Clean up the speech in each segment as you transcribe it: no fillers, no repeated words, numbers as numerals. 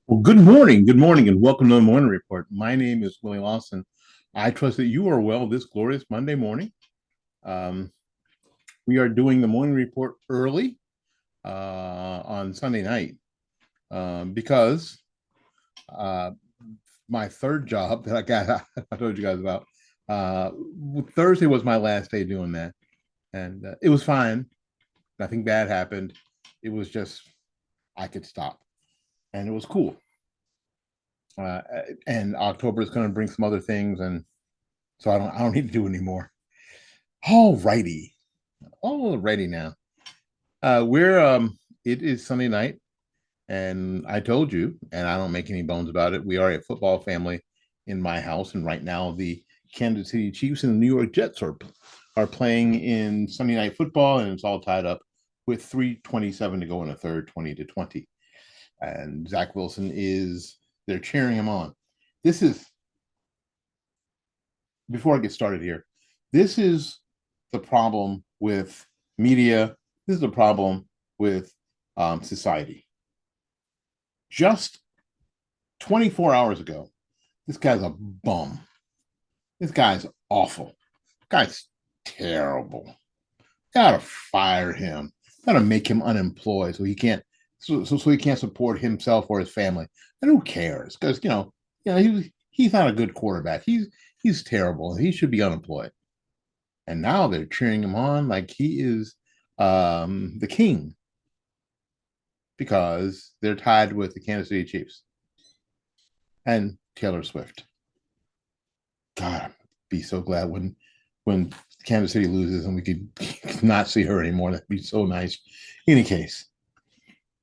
Well, good morning, and welcome to the Morning Report. My name is Willie Lawson. I trust that you are well this glorious Monday morning. Um, we are doing the Morning Report early on Sunday night because uh, my third job that I got, I told you guys about, uh, Thursday was my last day doing that. And it was fine. Nothing bad happened. It was just, I could stop. And it was cool. Uh, and October is going to bring some other things. And so I don't need to do anymore. All righty. All righty now. We're it is Sunday night, and I told you, and I don't make any bones about it. We are a football family in my house, and right now the Kansas City Chiefs and the New York Jets are playing in Sunday night football, and it's all tied up with 3:27 to go in a third, 20-20. And Zach Wilson is they're cheering him on. This is before I get started here. This is the problem with media. This is the problem with society. Just 24 hours ago, this guy's a bum. This guy's awful. This guy's terrible. Gotta fire him. Gotta make him unemployed so he can't so he can't support himself or his family. And who cares? Because he's not a good quarterback. He's terrible. He should be unemployed. And now they're cheering him on like he is the king because they're tied with the Kansas City Chiefs and Taylor Swift. God, I'd be so glad when Kansas City loses and we could not see her anymore. That'd be so nice. In any case,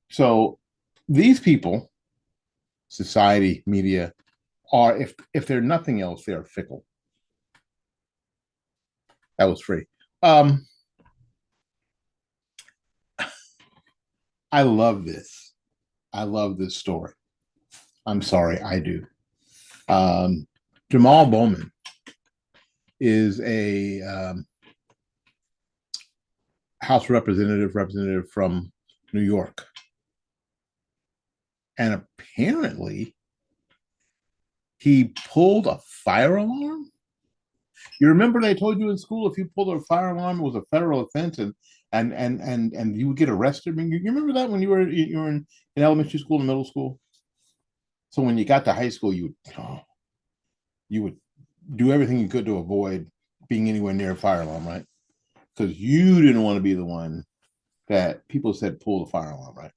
so these people, society, media, are if they're nothing else, they are fickle. That was free. Um, I love this. I love this story. I'm sorry, I do. Um, Jamaal Bowman is a House representative from New York, and apparently he pulled a fire alarm. You remember they told you in school if you pulled a fire alarm, it was a federal offense, and you would get arrested. I mean, you remember that when you were in elementary school and middle school. So when you got to high school, you would do everything you could to avoid being anywhere near a fire alarm, right? Because you didn't want to be the one that people said pull the fire alarm, right?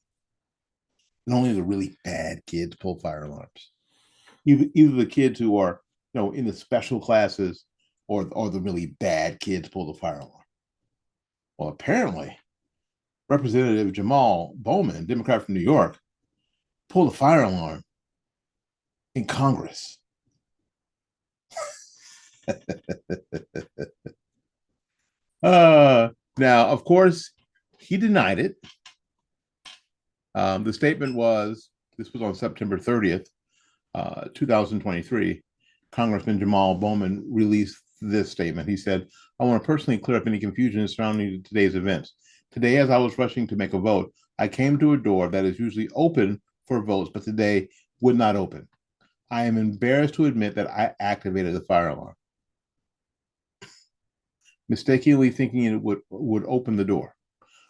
And only the really bad kids pull fire alarms. Either the kids who are in the special classes or the really bad kids pull the fire alarm. Well, apparently, Representative Jamaal Bowman, Democrat from New York, pulled a fire alarm in Congress. Now, of course, he denied it. The statement was this was on September 30th, 2023. Congressman Jamaal Bowman released this statement. He said, I want to personally clear up any confusion surrounding today's events. Today, as I was rushing to make a vote, I came to a door that is usually open for votes, but today would not open. I am embarrassed to admit that I activated the fire alarm, mistakenly thinking it would open the door.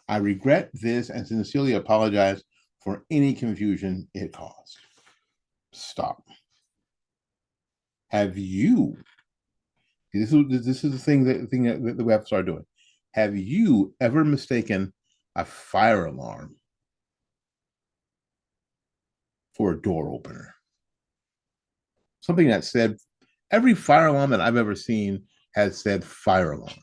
I regret this and sincerely apologize for any confusion it caused. Stop. Have you? This is the thing that we have to start doing. Have you ever mistaken a fire alarm for a door opener? Something that said every fire alarm that I've ever seen has said fire alarm.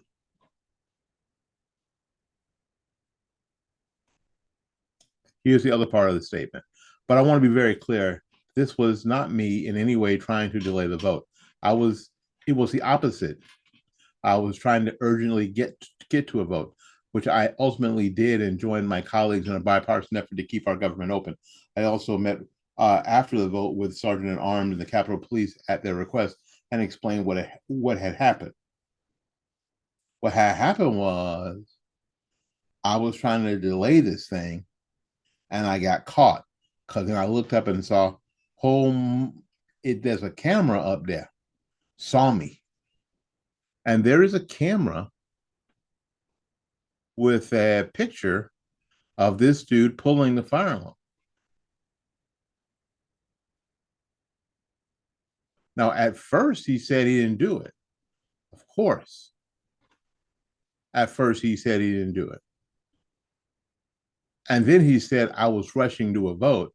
Here's the other part of the statement. But I want to be very clear. This was not me in any way trying to delay the vote. It was the opposite. I was trying to urgently get to a vote, which I ultimately did and joined my colleagues in a bipartisan effort to keep our government open. I also met after the vote with Sergeant at Arms and the Capitol Police at their request and explained what had happened. What had happened was I was trying to delay this thing and I got caught because then I looked up and saw home, there's a camera up there, saw me. And there is a camera with a picture of this dude pulling the fire alarm. Now, at first, he said he didn't do it. Of course. At first, he said he didn't do it. And then he said, I was rushing to a vote.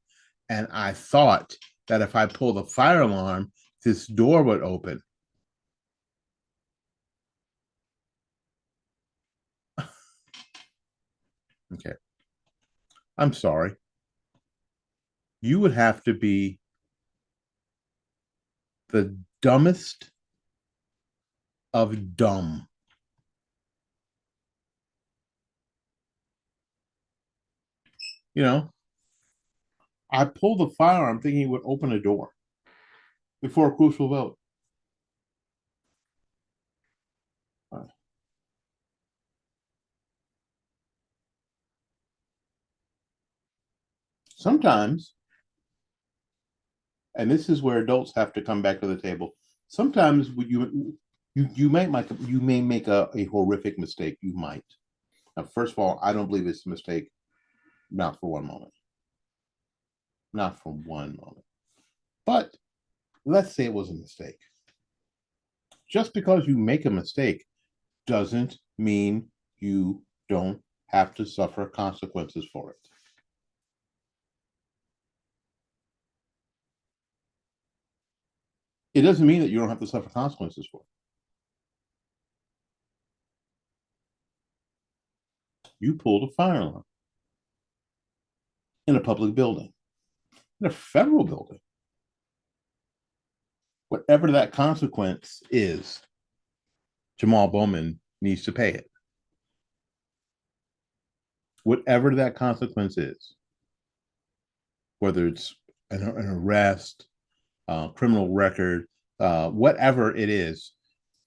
And I thought that if I pull the fire alarm, this door would open. Okay. I'm sorry. You would have to be the dumbest of dumb. You know, I pulled the firearm thinking it would open a door before a crucial vote. Sometimes, and this is where adults have to come back to the table. Sometimes you may make a horrific mistake. You might. Now, first of all, I don't believe it's a mistake. Not for one moment. Not for one moment. But let's say it was a mistake. Just because you make a mistake doesn't mean you don't have to suffer consequences for it. It doesn't mean that you don't have to suffer consequences for it. You pulled a fire alarm in a public building, in a federal building. Whatever that consequence is, Jamaal Bowman needs to pay it. Whatever that consequence is, whether it's an arrest, criminal record, whatever it is,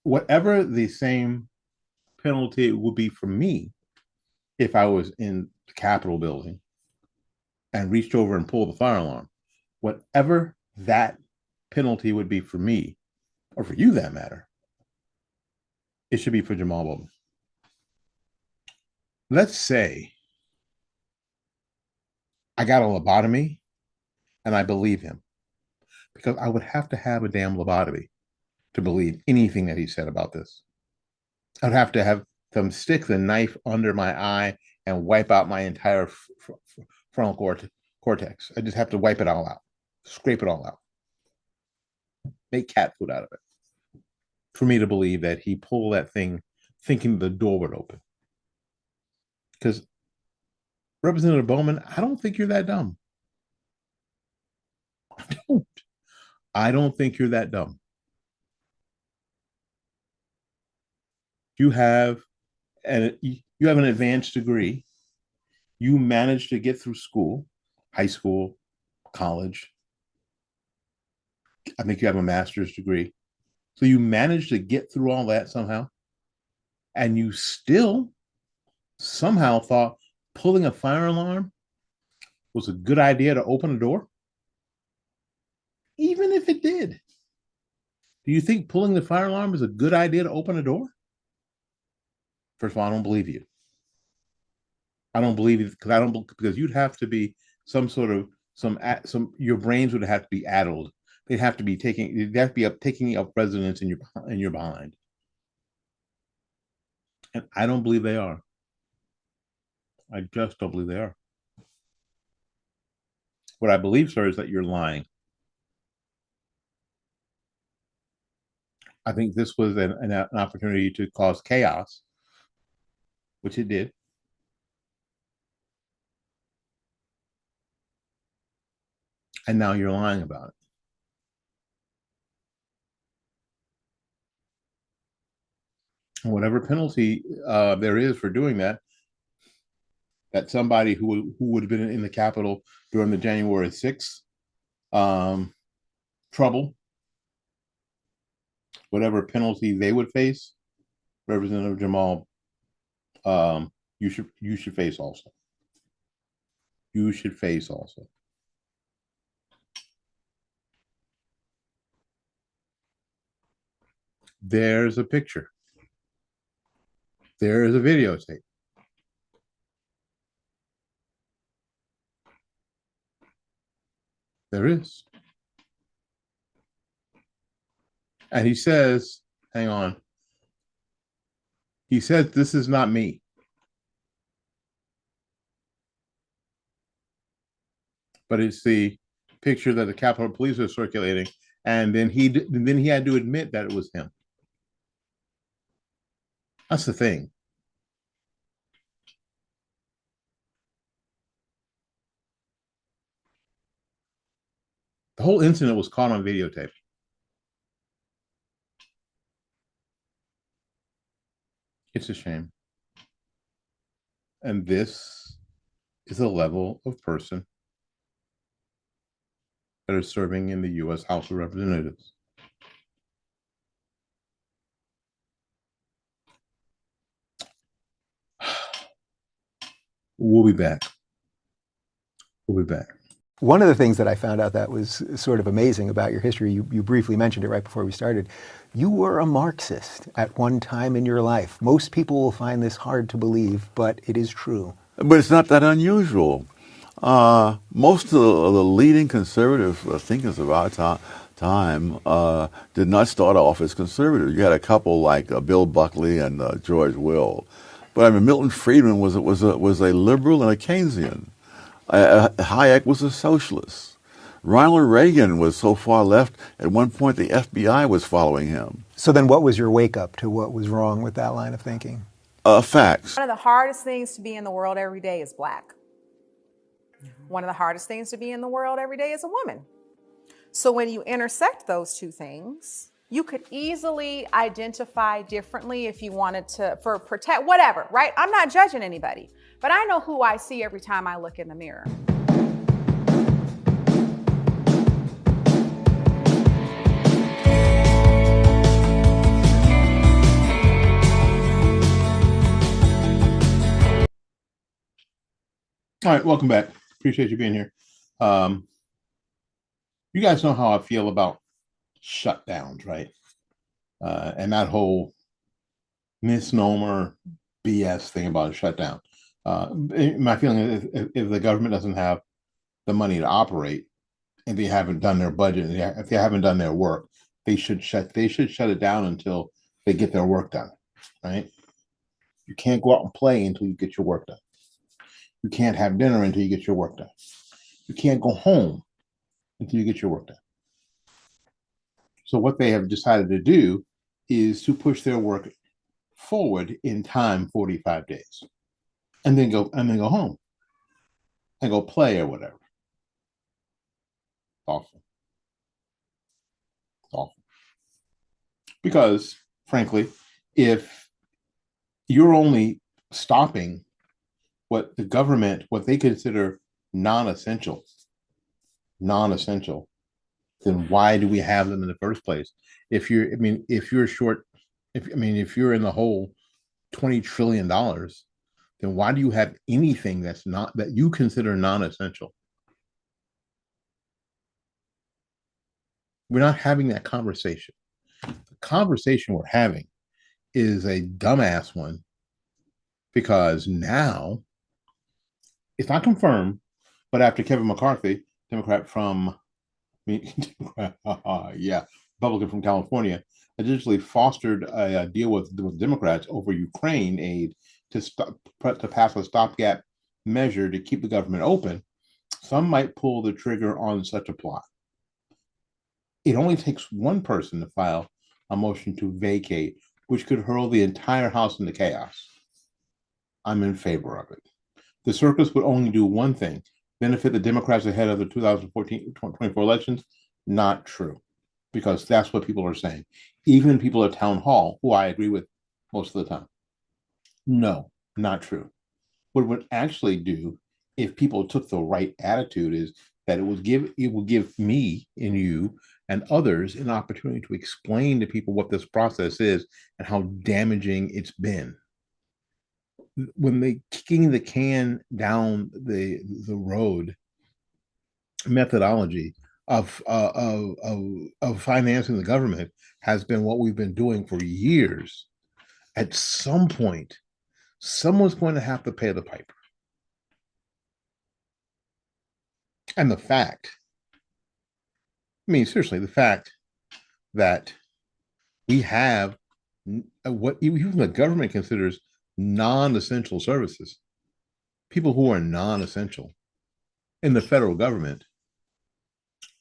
whatever the same penalty would be for me if I was in the Capitol building and reached over and pulled the fire alarm, whatever that penalty would be for me, or for you that matter, it should be for Jamaal Bowman. Let's say I got a lobotomy and I believe him, because I would have to have a damn lobotomy to believe anything that he said about this. I'd have to have them stick the knife under my eye and wipe out my entire frontal cortex. I just have to wipe it all out, scrape it all out, make cat food out of it for me to believe that he pulled that thing thinking the door would open. Because Representative Bowman, I don't think you're that dumb. I don't. I don't think you're that dumb. You have you have an advanced degree. You managed to get through school, high school, college. I think you have a master's degree. So you managed to get through all that somehow. And you still somehow thought pulling a fire alarm was a good idea to open a door. Even if it did, do you think pulling the fire alarm is a good idea to open a door? First of all, I don't believe you. I don't believe you because you'd have to be some sort of some your brains would have to be addled. They'd have to be taking up residence in your behind. And I don't believe they are. I just don't believe they are. What I believe, sir, is that you're lying. I think this was an opportunity to cause chaos, which it did. And now you're lying about it. And whatever penalty there is for doing that, that somebody who would have been in the Capitol during the January 6th trouble, whatever penalty they would face, Representative Jamaal, you should face also. You should face also. There's a picture. There is a videotape. There is. And he says, hang on. He says, this is not me. But it's the picture that the Capitol Police are circulating. And then he had to admit that it was him. That's the thing. The whole incident was caught on videotape. It's a shame. And this is a level of person that are serving in the U.S. House of Representatives. We'll be back. We'll be back. One of the things that I found out that was sort of amazing about your history, you briefly mentioned it right before we started, you were a Marxist at one time in your life. Most people will find this hard to believe, but it is true. But it's not that unusual. Most of the leading conservative thinkers of our time did not start off as conservatives. You had a couple like Bill Buckley and George Will. But I mean, Milton Friedman was a liberal and a Keynesian. Hayek was a socialist. Ronald Reagan was so far left, at one point the FBI was following him. So then what was your wake up to what was wrong with that line of thinking? Facts. One of the hardest things to be in the world every day is black. One of the hardest things to be in the world every day is a woman. So when you intersect those two things, you could easily identify differently if you wanted to, for protect, whatever, right? I'm not judging anybody, but I know who I see every time I look in the mirror. All right, welcome back. Appreciate you being here. You guys know how I feel about shutdowns, right? And that whole misnomer BS thing about a shutdown. My feeling is if the government doesn't have the money to operate and they haven't done their budget, if they haven't done their work, they should shut it down until they get their work done, right? You can't go out and play until you get your work done. You can't have dinner until you get your work done. You can't go home until you get your work done. So what they have decided to do is to push their work forward in time 45 days and then go home and go play or whatever. Awful. Awful. Because frankly, if you're only stopping what the government, what they consider non-essential, then why do we have them in the first place? If you're in the hole $20 trillion, then why do you have anything that you consider non-essential? We're not having that conversation. The conversation we're having is a dumbass one, because now it's not confirmed, but after Kevin McCarthy, Democrat from, Republican from California, initially fostered a deal with Democrats over Ukraine aid to pass a stopgap measure to keep the government open, some might pull the trigger on such a plot. It only takes one person to file a motion to vacate, which could hurl the entire House into chaos. I'm in favor of it. The circus would only do one thing: benefit the Democrats ahead of the 2024 elections. Not true, because that's what people are saying. Even people at town hall, who I agree with most of the time. No, not true. What it would actually do, if people took the right attitude, is that it will give me and you and others an opportunity to explain to people what this process is and how damaging it's been. When they kicking the can down the road methodology of financing the government has been what we've been doing for years. At some point, someone's going to have to pay the piper. And the fact, I mean, seriously, the fact that we have what even the government considers non-essential services, people who are non-essential in the federal government,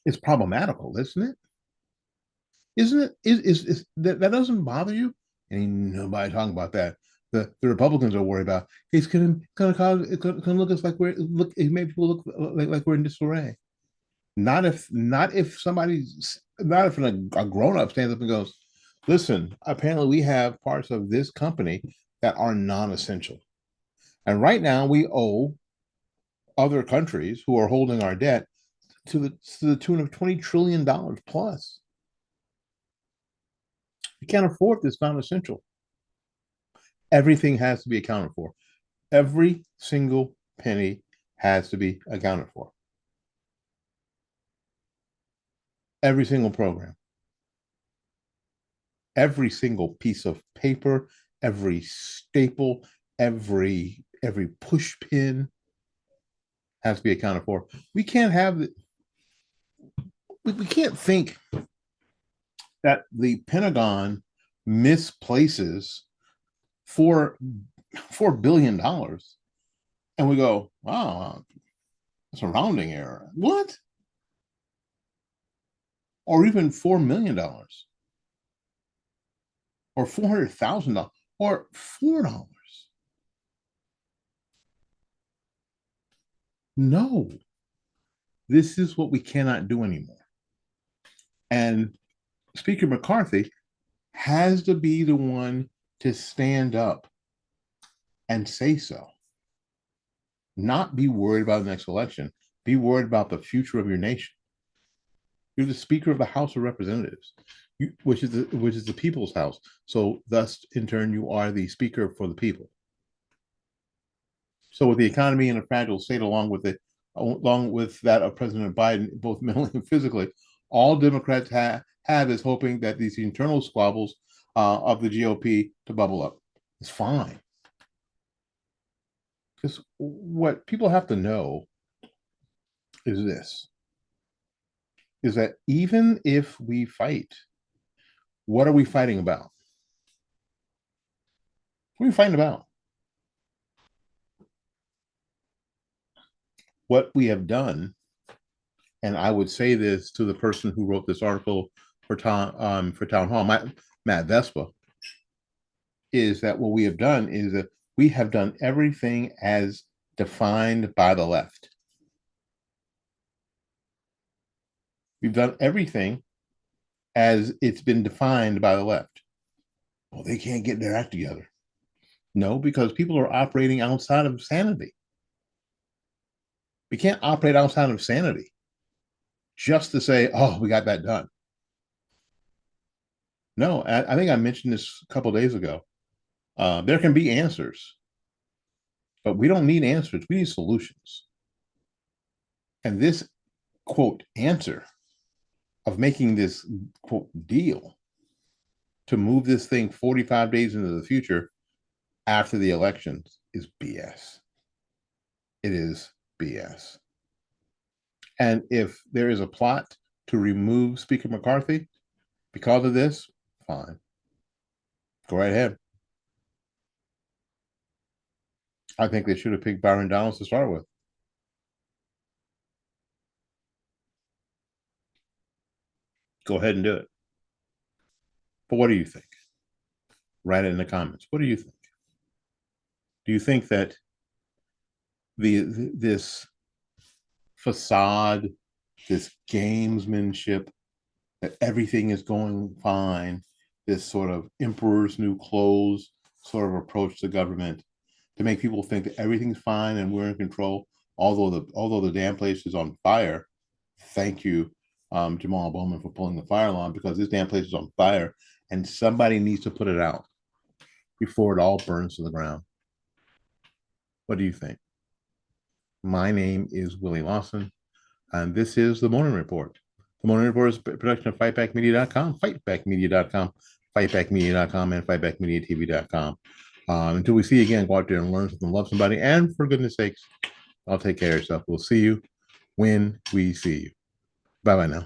is problematical, isn't it? Isn't it? Is that doesn't bother you? Ain't nobody talking about that. The Republicans are worried about it's gonna cause it's gonna look us like we're look it made people look like we're in disarray. Not if somebody's not if a grown up stands up and goes, listen, apparently we have parts of this company that are non-essential. And right now we owe other countries who are holding our debt to the tune of $20 trillion plus. You can't afford this non-essential. Everything has to be accounted for. Every single penny has to be accounted for. Every single program, every single piece of paper, every staple, every push pin has to be accounted for. We can't have we can't think that the Pentagon misplaces $4 billion and we go, wow, that's a rounding error. What? Or even $4 million or $400,000 or $4. No, this is what we cannot do anymore. And Speaker McCarthy has to be the one to stand up and say so. Not be worried about the next election. Be worried about the future of your nation. You're the Speaker of the House of Representatives, which is the people's house. So, thus, in turn, you are the Speaker for the people. So, with the economy in a fragile state, along with that of President Biden, both mentally and physically, all Democrats have is hoping that these internal squabbles of the GOP to bubble up. It's fine. Because what people have to know is that even if we fight, what are we fighting about? What are we fighting about? What we have done, and I would say this to the person who wrote this article for Town Hall, Matt Vespa, is that what we have done is that we have done everything as defined by the left. We've done everything as it's been defined by the left. Well, they can't get their act together. No, because people are operating outside of sanity. We can't operate outside of sanity just to say, oh, we got that done. No, I think I mentioned this a couple of days ago. There can be answers, but we don't need answers. We need solutions. And this, quote, answer of making this, quote, deal to move this thing 45 days into the future after the elections is BS. It is BS. And if there is a plot to remove Speaker McCarthy because of this, fine. Go right ahead. I think they should have picked Byron Donalds to start with. Go ahead and do it. But what do you think? Write it in the comments. What do you think? Do you think that this facade, this gamesmanship, that everything is going fine, this sort of emperor's new clothes sort of approach to government to make people think that everything's fine and we're in control, although the damn place is on fire? Thank you, Jamaal Bowman, for pulling the fire alarm, because this damn place is on fire and somebody needs to put it out before it all burns to the ground. What do you think? My name is Willie Lawson, and this is the Morning Report. The Morning Report is a production of fightbackmedia.com, fightbackmedia.com, fightbackmedia.com, and fightbackmediatv.com. Until we see you again, go out there and learn something, love somebody, and for goodness sakes, I'll take care of yourself. We'll see you when we see you. Bye-bye now.